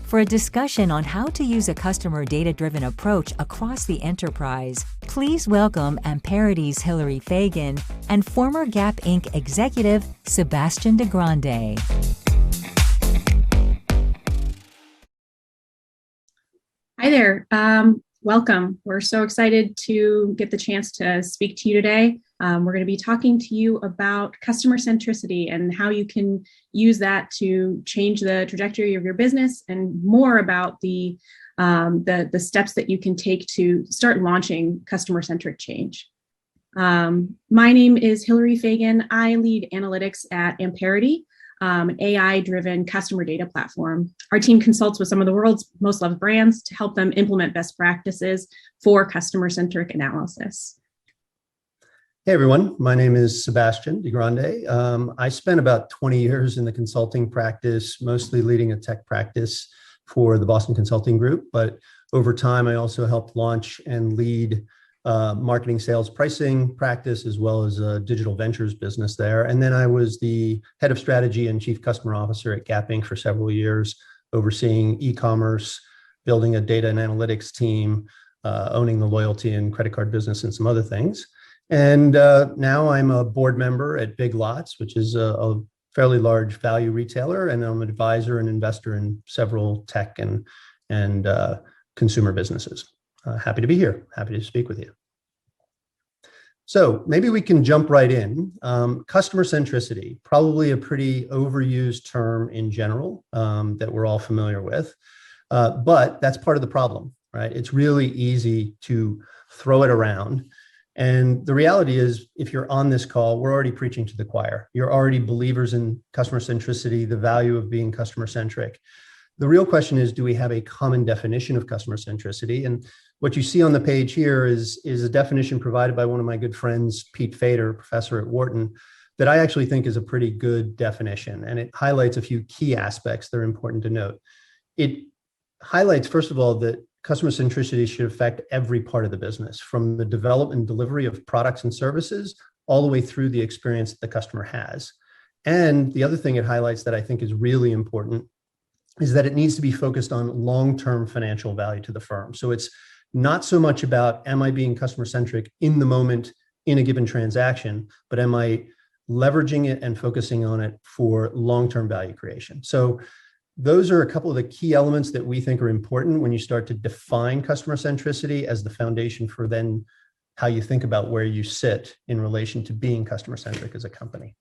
For a discussion on how to use a customer data-driven approach across the enterprise, please welcome Amperity's Hilary Fagan and former Gap Inc. executive Sebastian DiGrande. Hi there. Welcome. We're so excited to get the chance to speak to you today. We're going to be talking to you about customer centricity and how you can use that to change the trajectory of your business, and more about the steps that you can take to start launching customer-centric change. My name is Hilary Fagan. I lead analytics at Amperity, an AI-driven customer data platform. Our team consults with some of the world's most loved brands to help them implement best practices for customer-centric analysis. Hey everyone, my name is Sebastian DiGrande. I spent about 20 years in the consulting practice, mostly leading a tech practice for the Boston Consulting Group, but over time I also helped launch and lead marketing, sales, pricing practice, as well as a digital ventures business there. And then I was the head of strategy and chief customer officer at Gap Inc. for several years, overseeing e-commerce, building a data and analytics team, owning the loyalty and credit card business and some other things. And now I'm a board member at Big Lots, which is a fairly large value retailer, and I'm an advisor and investor in several tech and consumer businesses. Happy to be here. Happy to speak with you. So maybe we can jump right in. Customer centricity, probably a pretty overused term in general that we're all familiar with, but that's part of the problem, right? It's really easy to throw it around. And the reality is, if you're on this call, we're already preaching to the choir. You're already believers in customer centricity, the value of being customer centric. The real question is, do we have a common definition of customer centricity? And what you see on the page here is a definition provided by one of my good friends, Pete Fader, professor at Wharton, that I actually think is a pretty good definition. And it highlights a few key aspects that are important to note. It highlights, first of all, that customer centricity should affect every part of the business, from the development and delivery of products and services all the way through the experience that the customer has. And the other thing it highlights that I think is really important is that it needs to be focused on long-term financial value to the firm. So it's not so much about, am I being customer-centric in the moment in a given transaction, but am I leveraging it and focusing on it for long-term value creation? So those are a couple of the key elements that we think are important when you start to define customer centricity as the foundation for then how you think about where you sit in relation to being customer-centric as a company.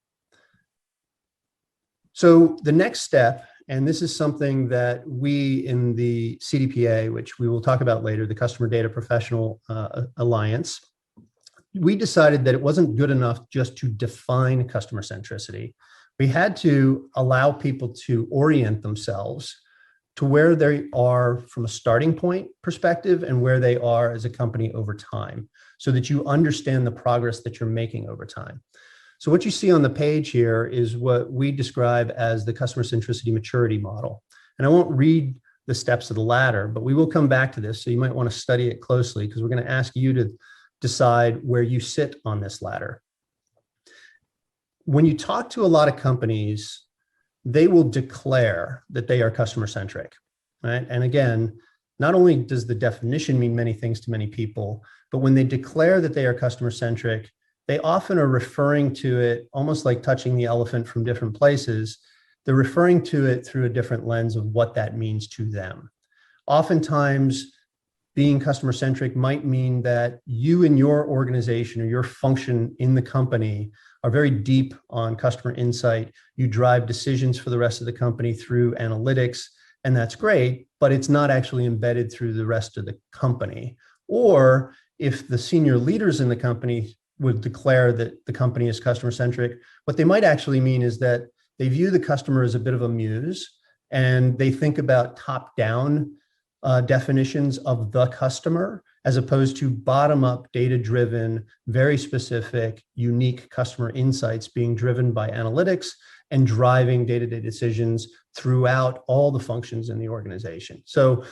So the next step, and this is something that we in the CDPa, which we will talk about later, the Customer Data Professional Alliance, we decided that it wasn't good enough just to define customer centricity. We had to allow people to orient themselves to where they are from a starting point perspective and where they are as a company over time, so that you understand the progress that you're making over time. So what you see on the page here is what we describe as the customer centricity maturity model. And I won't read the steps of the ladder, but we will come back to this. So you might want to study it closely, because we're going to ask you to decide where you sit on this ladder. When you talk to a lot of companies, they will declare that they are customer centric, right? And again, not only does the definition mean many things to many people, but when they declare that they are customer centric, they often are referring to it almost like touching the elephant from different places. They're referring to it through a different lens of what that means to them. Oftentimes, being customer centric might mean that you and your organization or your function in the company are very deep on customer insight. You drive decisions for the rest of the company through analytics, and that's great, but it's not actually embedded through the rest of the company. Or if the senior leaders in the company would declare that the company is customer centric, what they might actually mean is that they view the customer as a bit of a muse, and they think about top-down definitions of the customer, as opposed to bottom-up, data-driven, very specific, unique customer insights being driven by analytics and driving day-to-day decisions throughout all the functions in the organization. So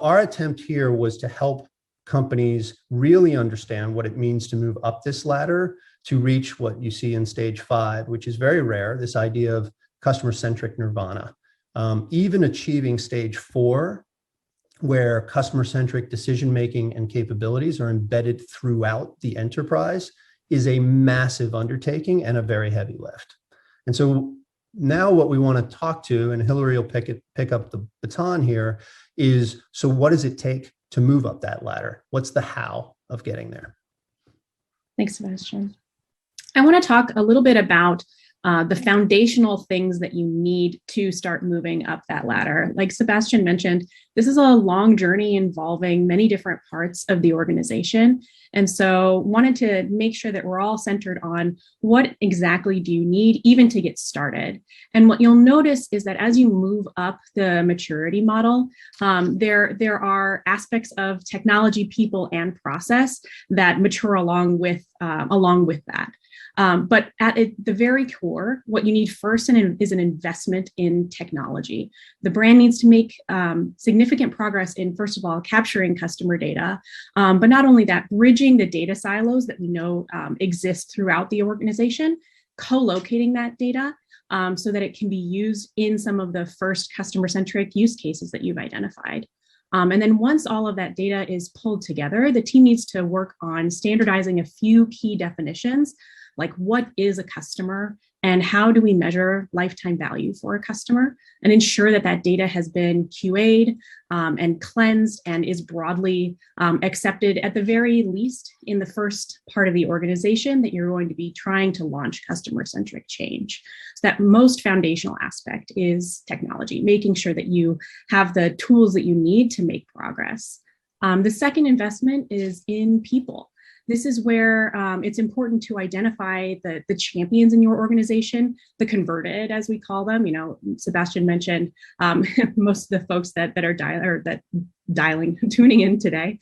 our attempt here was to help companies really understand what it means to move up this ladder to reach what you see in stage 5, which is very rare, this idea of customer-centric nirvana. even achieving stage 4, where customer-centric decision-making and capabilities are embedded throughout the enterprise, is a massive undertaking and a very heavy lift. And so now what we want to talk to, and Hilary will pick up the baton here, is, so what does it take to move up that ladder? What's the how of getting there? Thanks, Sebastian. I want to talk a little bit about the foundational things that you need to start moving up that ladder. Like Sebastian mentioned, this is a long journey involving many different parts of the organization. And so wanted to make sure that we're all centered on what exactly do you need even to get started. And what you'll notice is that as you move up the maturity model, there are aspects of technology, people, and process that mature along with that. But at the very core, what you need first is an investment in technology. The brand needs to make significant progress in, first of all, capturing customer data, but not only that, bridging the data silos that we know exist throughout the organization, co-locating that data so that it can be used in some of the first customer-centric use cases that you've identified. And then once all of that data is pulled together, the team needs to work on standardizing a few key definitions, like what is a customer and how do we measure lifetime value for a customer, and ensure that that data has been QA'd and cleansed and is broadly accepted, at the very least in the first part of the organization that you're going to be trying to launch customer-centric change. So that most foundational aspect is technology, making sure that you have the tools that you need to make progress. The second investment is in people. This is where it's important to identify the champions in your organization, the converted, as we call them. You know, Sebastian mentioned most of the folks that are tuning in today.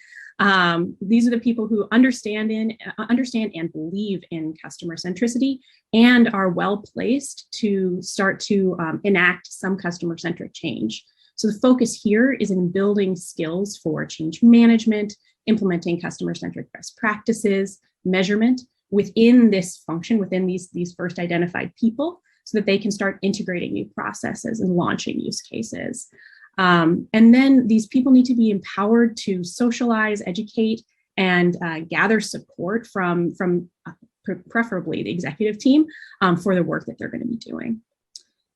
These are the people who understand and believe in customer centricity and are well placed to start to enact some customer centric change. So the focus here is in building skills for change management, implementing customer-centric best practices, measurement within this function, within these first identified people, so that they can start integrating new processes and launching use cases. And then these people need to be empowered to socialize, educate, and gather support from preferably the executive team for the work that they're going to be doing.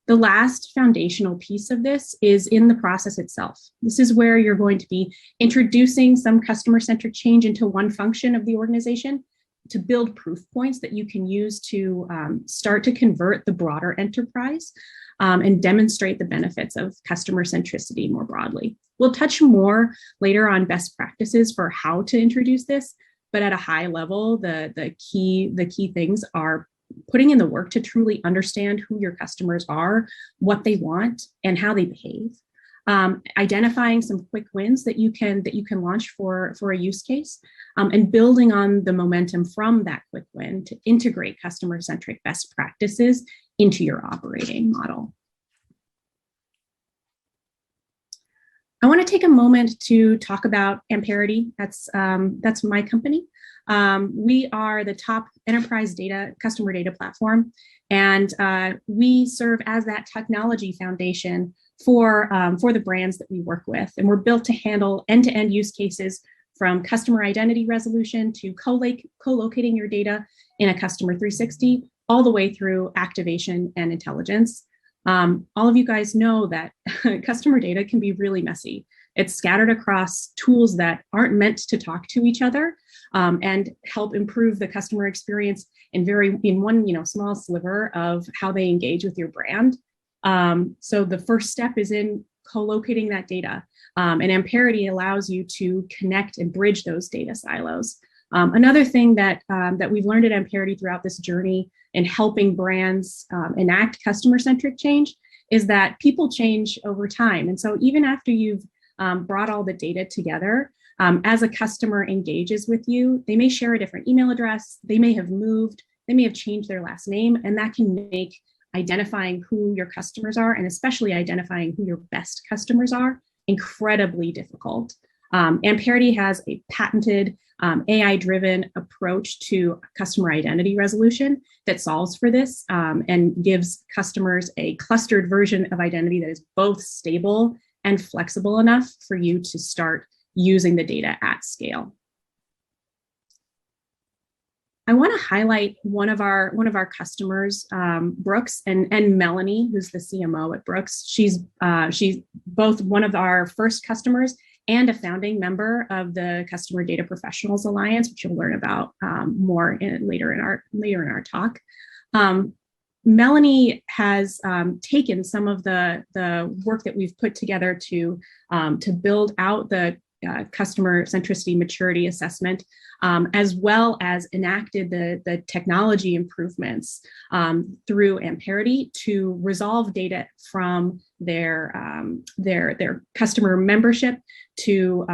The last foundational piece of this is in the process itself. This is where you're going to be introducing some customer-centric change into one function of the organization to build proof points that you can use to start to convert the broader enterprise and demonstrate the benefits of customer centricity more broadly. We'll touch more later on best practices for how to introduce this, but at a high level, the key things are putting in the work to truly understand who your customers are, what they want, and how they behave. Identifying some quick wins that you can launch for a use case, and building on the momentum from that quick win to integrate customer-centric best practices into your operating model. I want to take a moment to talk about Amperity. That's my company. We are the top enterprise customer data platform, and we serve as that technology foundation for the brands that we work with. And we're built to handle end-to-end use cases, from customer identity resolution to co-locating your data in a customer 360, all the way through activation and intelligence. All of you guys know that customer data can be really messy. It's scattered across tools that aren't meant to talk to each other and help improve the customer experience in one small sliver of how they engage with your brand. So the first step is in co-locating that data, and Amperity allows you to connect and bridge those data silos. Another thing that we've learned at Amperity throughout this journey in helping brands enact customer-centric change is that people change over time. And so even after you've brought all the data together, as a customer engages with you, they may share a different email address, they may have moved, they may have changed their last name, and that can make identifying who your customers are, and especially identifying who your best customers are, incredibly difficult. Amperity has a patented AI-driven approach to customer identity resolution that solves for this and gives customers a clustered version of identity that is both stable and flexible enough for you to start using the data at scale. I want to highlight one of our customers, Brooks, and Melanie, who's the CMO at Brooks. She's both one of our first customers and a founding member of the Customer Data Professionals Alliance, which you'll learn about more later in our talk. Melanie has taken some of the work that we've put together to build out the customer centricity maturity assessment, as well as enacted the technology improvements through Amperity to resolve data from their customer membership to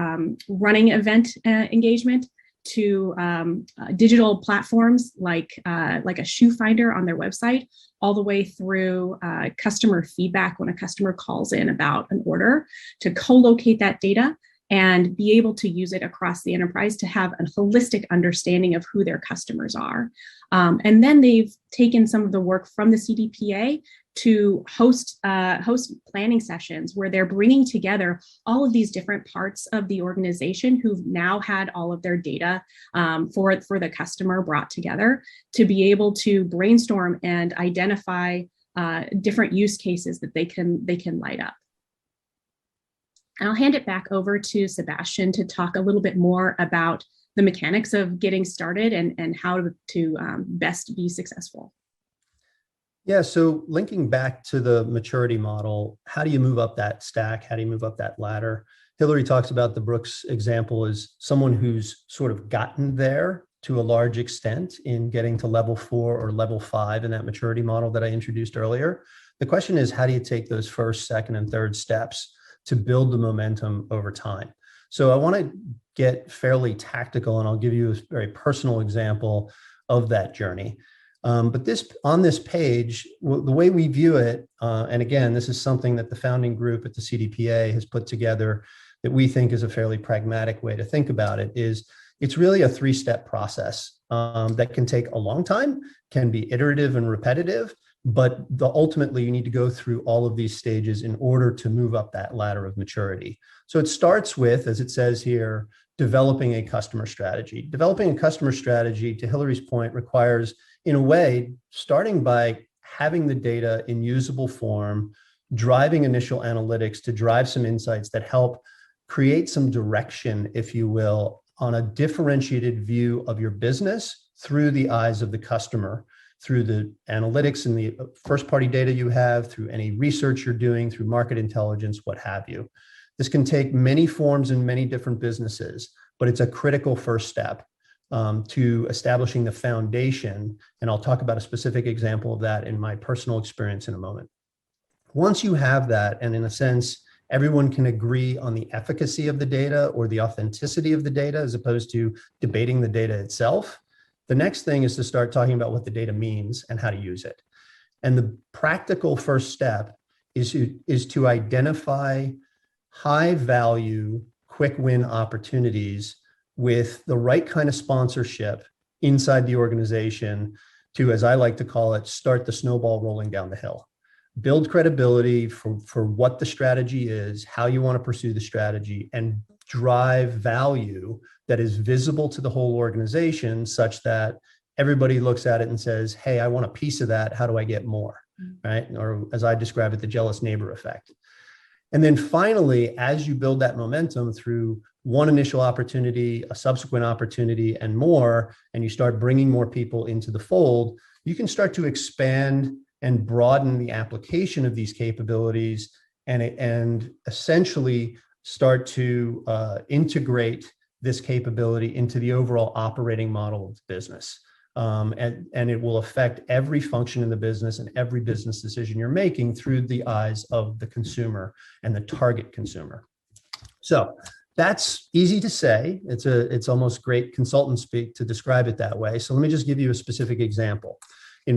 running event engagement to digital platforms like a shoe finder on their website, all the way through customer feedback when a customer calls in about an order, to co-locate that data and be able to use it across the enterprise to have a holistic understanding of who their customers are. And then they've taken some of the work from the CDPa to host planning sessions where they're bringing together all of these different parts of the organization who've now had all of their data for the customer brought together to be able to brainstorm and identify different use cases that they can light up. And I'll hand it back over to Sebastian to talk a little bit more about the mechanics of getting started and how to best be successful. Yeah, so linking back to the maturity model, how do you move up that stack? How do you move up that ladder? Hilary talks about the Brooks example as someone who's sort of gotten there to a large extent in getting to level 4 or level 5 in that maturity model that I introduced earlier. The question is, how do you take those first, second, and third steps to build the momentum over time? So I want to get fairly tactical, and I'll give you a very personal example of that journey. But on this page, the way we view it, and again, this is something that the founding group at the CDPa has put together that we think is a fairly pragmatic way to think about it, is it's really a 3-step process that can take a long time, can be iterative and repetitive, but ultimately you need to go through all of these stages in order to move up that ladder of maturity. So it starts with, as it says here, developing a customer strategy. Developing a customer strategy, to Hilary's point, requires, in a way, starting by having the data in usable form, driving initial analytics to drive some insights that help create some direction, if you will, on a differentiated view of your business through the eyes of the customer, through the analytics and the first-party data you have, through any research you're doing, through market intelligence, what have you. This can take many forms in many different businesses, but it's a critical first step to establishing the foundation. And I'll talk about a specific example of that in my personal experience in a moment. Once you have that, and in a sense, everyone can agree on the efficacy of the data or the authenticity of the data, as opposed to debating the data itself, the next thing is to start talking about what the data means and how to use it. And the practical first step is to identify high value, quick win opportunities with the right kind of sponsorship inside the organization to, as I like to call it, start the snowball rolling down the hill. Build credibility for what the strategy is, how you want to pursue the strategy, and drive value that is visible to the whole organization such that everybody looks at it and says, hey, I want a piece of that. How do I get more? Right? Or as I describe it, the jealous neighbor effect. And then finally, as you build that momentum through one initial opportunity, a subsequent opportunity, and more, and you start bringing more people into the fold, you can start to expand and broaden the application of these capabilities and essentially start to integrate this capability into the overall operating model of the business. And it will affect every function in the business and every business decision you're making through the eyes of the consumer and the target consumer. So that's easy to say. It's almost great consultant speak to describe it that way. So let me just give you a specific example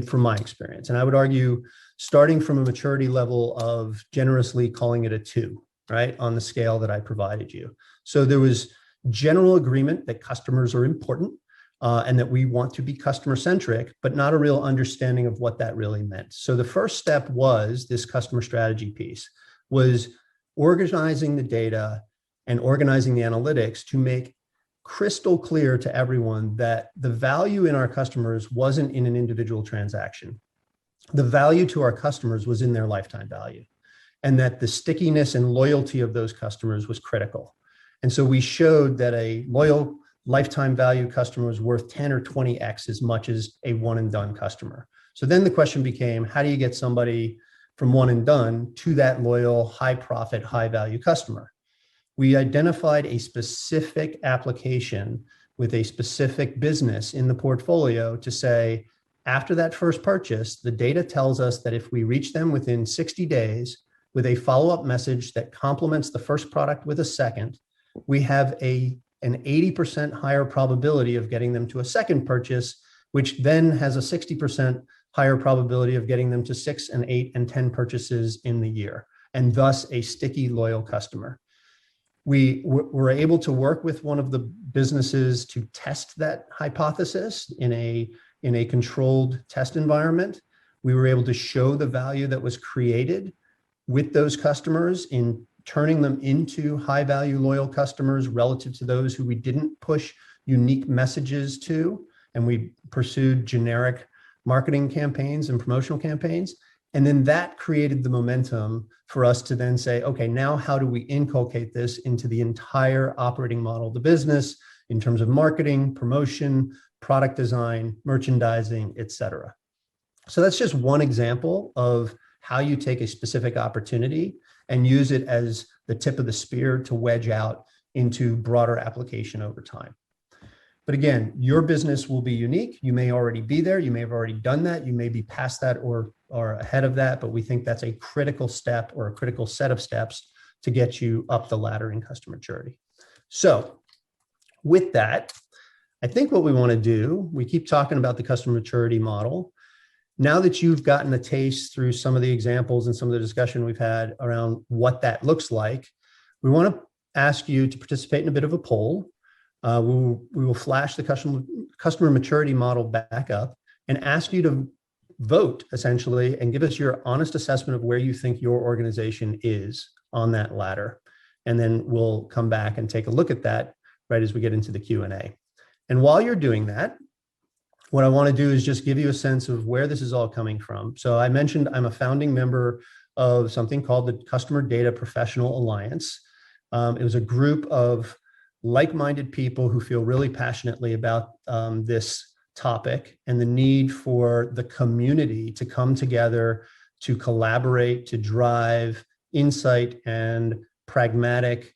from my experience. And I would argue, starting from a maturity level of generously calling it a 2, right, on the scale that I provided you. So there was general agreement that customers are important and that we want to be customer-centric, but not a real understanding of what that really meant. So the first step was this customer strategy piece, was organizing the data and organizing the analytics to make crystal clear to everyone that the value in our customers wasn't in an individual transaction. The value to our customers was in their lifetime value, and that the stickiness and loyalty of those customers was critical. And so we showed that a loyal lifetime value customer was worth 10 or 20x as much as a one and done customer. So then the question became, how do you get somebody from one and done to that loyal, high profit, high value customer? We identified a specific application with a specific business in the portfolio to say, after that first purchase, the data tells us that if we reach them within 60 days with a follow-up message that complements the first product with a second, we have an 80% higher probability of getting them to a second purchase, which then has a 60% higher probability of getting them to 6 and 8 and 10 purchases in the year, and thus a sticky, loyal customer. We were able to work with one of the businesses to test that hypothesis in a controlled test environment. We were able to show the value that was created with those customers in turning them into high value, loyal customers relative to those who we didn't push unique messages to, and we pursued generic marketing campaigns and promotional campaigns. And then that created the momentum for us to then say, okay, now how do we inculcate this into the entire operating model of the business in terms of marketing, promotion, product design, merchandising, et cetera. So that's just one example of how you take a specific opportunity and use it as the tip of the spear to wedge out into broader application over time. But again, your business will be unique. You may already be there. You may have already done that. You may be past that or ahead of that, but we think that's a critical step or a critical set of steps to get you up the ladder in customer maturity. So with that, I think what we want to do, we keep talking about the customer maturity model. Now that you've gotten a taste through some of the examples and some of the discussion we've had around what that looks like, we want to ask you to participate in a bit of a poll. We will flash the customer maturity model back up and ask you to vote, essentially, and give us your honest assessment of where you think your organization is on that ladder. And then we'll come back and take a look at that right as we get into the Q&A. And while you're doing that, what I want to do is just give you a sense of where this is all coming from. So I mentioned I'm a founding member of something called the Customer Data Professional Alliance. It was a group of like-minded people who feel really passionately about this topic and the need for the community to come together to collaborate, to drive insight and pragmatic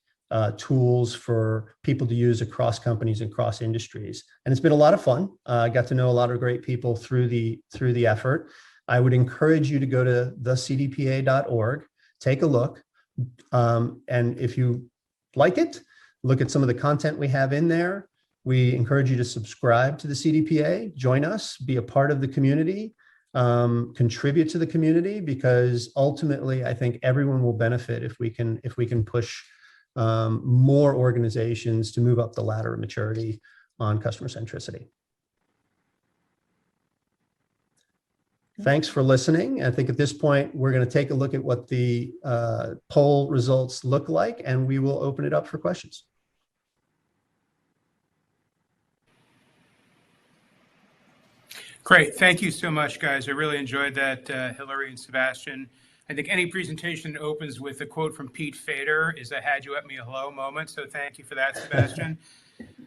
tools for people to use across companies and across industries. And it's been a lot of fun. I got to know a lot of great people through the effort. I would encourage you to go to thecdpa.org, take a look. And if you like it, look at some of the content we have in there. We encourage you to subscribe to the CDPa, join us, be a part of the community, contribute to the community, because ultimately I think everyone will benefit if we can push more organizations to move up the ladder of maturity on customer centricity. Thanks for listening. I think at this point, we're going to take a look at what the poll results look like, and we will open it up for questions. Great. Thank you so much, guys. I really enjoyed that, Hilary and Sebastian. I think any presentation that opens with a quote from Pete Fader is a had you at me a hello moment. So thank you for that, Sebastian.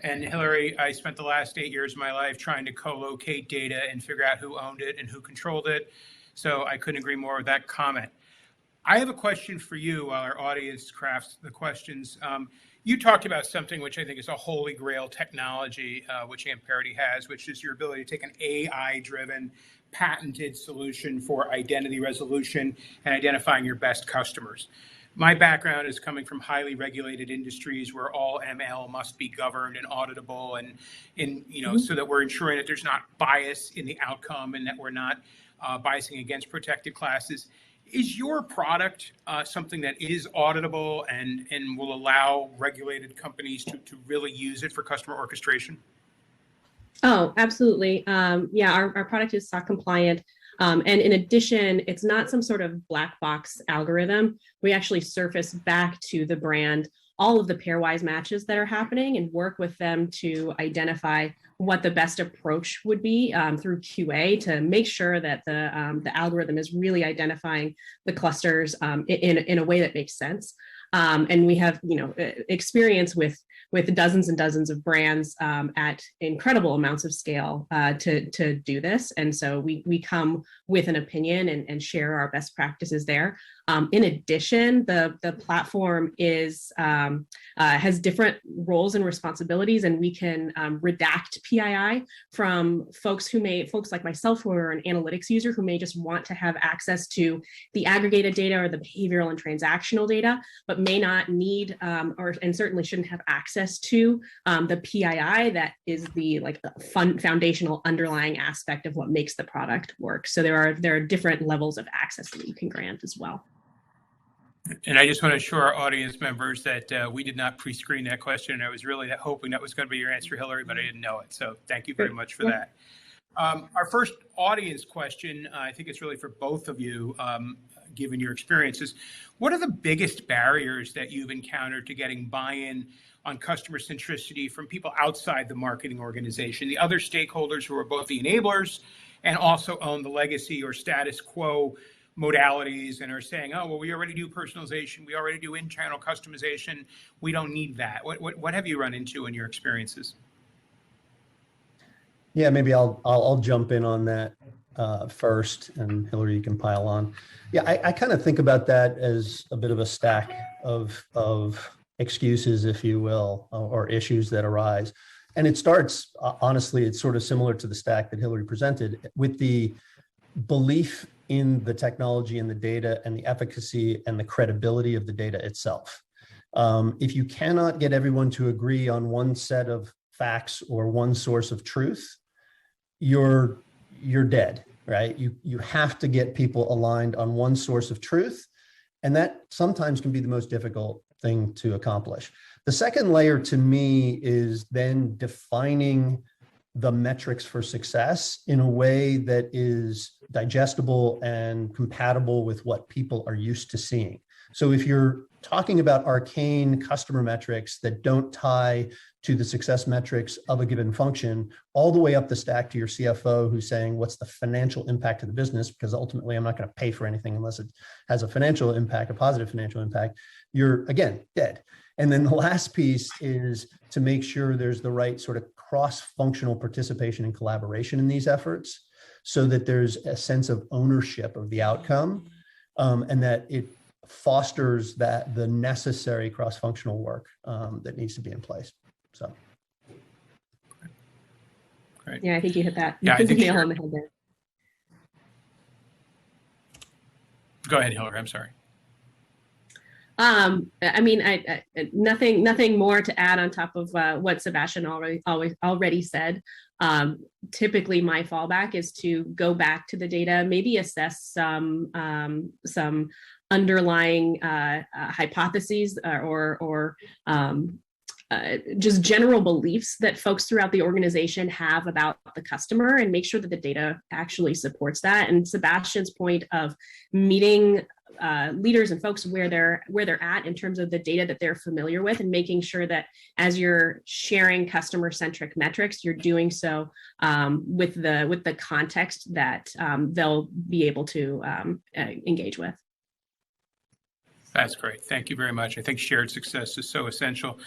And Hilary, I spent the last 8 years of my life trying to co-locate data and figure out who owned it and who controlled it. So I couldn't agree more with that comment. I have a question for you while our audience crafts the questions. You talked about something which I think is a holy grail technology, which Amperity has, which is your ability to take an AI-driven, patented solution for identity resolution and identifying your best customers. My background is coming from highly regulated industries where all ML must be governed and auditable, and so that we're ensuring that there's not bias in the outcome and that we're not biasing against protected classes. Is your product something that is auditable and will allow regulated companies to really use it for customer orchestration? Oh, absolutely. Yeah, our product is SOC compliant. And in addition, it's not some sort of black box algorithm. We actually surface back to the brand all of the pairwise matches that are happening and work with them to identify what the best approach would be through QA to make sure that the algorithm is really identifying the clusters in a way that makes sense. And we have, experience with dozens and dozens of brands at incredible amounts of scale to do this. And so we come with an opinion and share our best practices there. In addition, the platform has different roles and responsibilities, and we can redact PII from folks like myself who are an analytics user who may just want to have access to the aggregated data or the behavioral and transactional data, but may not need and certainly shouldn't have access to the PII that is the foundational underlying aspect of what makes the product work. So there are different levels of access that you can grant as well. And I just want to assure our audience members that we did not pre-screen that question. I was really hoping that was going to be your answer, Hilary, but I didn't know it. So thank you very much for that. Our first audience question, I think it's really for both of you, given your experiences. What are the biggest barriers that you've encountered to getting buy-in on customer centricity from people outside the marketing organization, the other stakeholders who are both the enablers and also own the legacy or status quo modalities and are saying, oh, well, we already do personalization, we already do in-channel customization, we don't need that. What have you run into in your experiences? Yeah, maybe I'll jump in on that first, and Hilary, you can pile on. Yeah, I kind of think about that as a bit of a stack of excuses, if you will, or issues that arise. And it starts, honestly, it's sort of similar to the stack that Hilary presented, with the belief in the technology and the data and the efficacy and the credibility of the data itself. If you cannot get everyone to agree on one set of facts or one source of truth, you're dead, right? You have to get people aligned on one source of truth, and that sometimes can be the most difficult thing to accomplish. The second layer to me is then defining the metrics for success in a way that is digestible and compatible with what people are used to seeing. So if you're talking about arcane customer metrics that don't tie to the success metrics of a given function, all the way up the stack to your CFO who's saying, what's the financial impact of the business? Because ultimately I'm not going to pay for anything unless it has a financial impact, a positive financial impact. You're, again, dead. And then the last piece is to make sure there's the right sort of cross-functional participation and collaboration in these efforts so that there's a sense of ownership of the outcome and that it fosters the necessary cross-functional work that needs to be in place. So. Great. Yeah, I think you hit that. Yeah, I think nail on the head there. Go ahead, Hilary. I'm sorry. I mean, nothing more to add on top of what Sebastian already said. Typically, my fallback is to go back to the data, maybe assess some underlying hypotheses or just general beliefs that folks throughout the organization have about the customer, and make sure that the data actually supports that. And Sebastian's point of meeting leaders and folks where they're at in terms of the data that they're familiar with, and making sure that as you're sharing customer-centric metrics, you're doing so with the context that they'll be able to engage with. That's great. Thank you very much. I think shared success is so essential.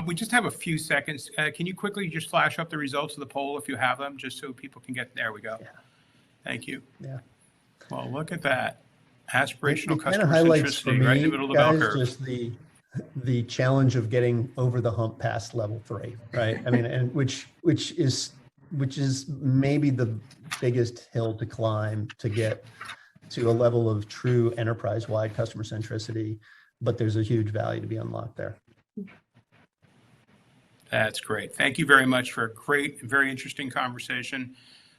We just have a few seconds. Can you quickly just flash up the results of the poll if you have them, just so people can get, there we go. Yeah. Thank you. Yeah. Well, look at that. Aspirational it customer highlights for centricity, me, right in the middle of the guys, bell curve. just the challenge of getting over the hump past level 3, right? I mean, and which is maybe the biggest hill to climb to get to a level of true enterprise-wide customer centricity, but there's a huge value to be unlocked there. That's great. Thank you very much for a great, very interesting conversation.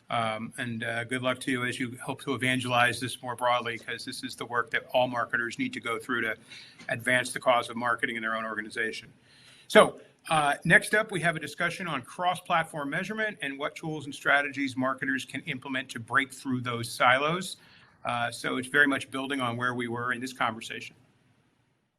And good luck to you as you hope to evangelize this more broadly, because this is the work that all marketers need to go through to advance the cause of marketing in their own organization. So next up, we have a discussion on cross-platform measurement and what tools and strategies marketers can implement to break through those silos. So it's very much building on where we were in this conversation.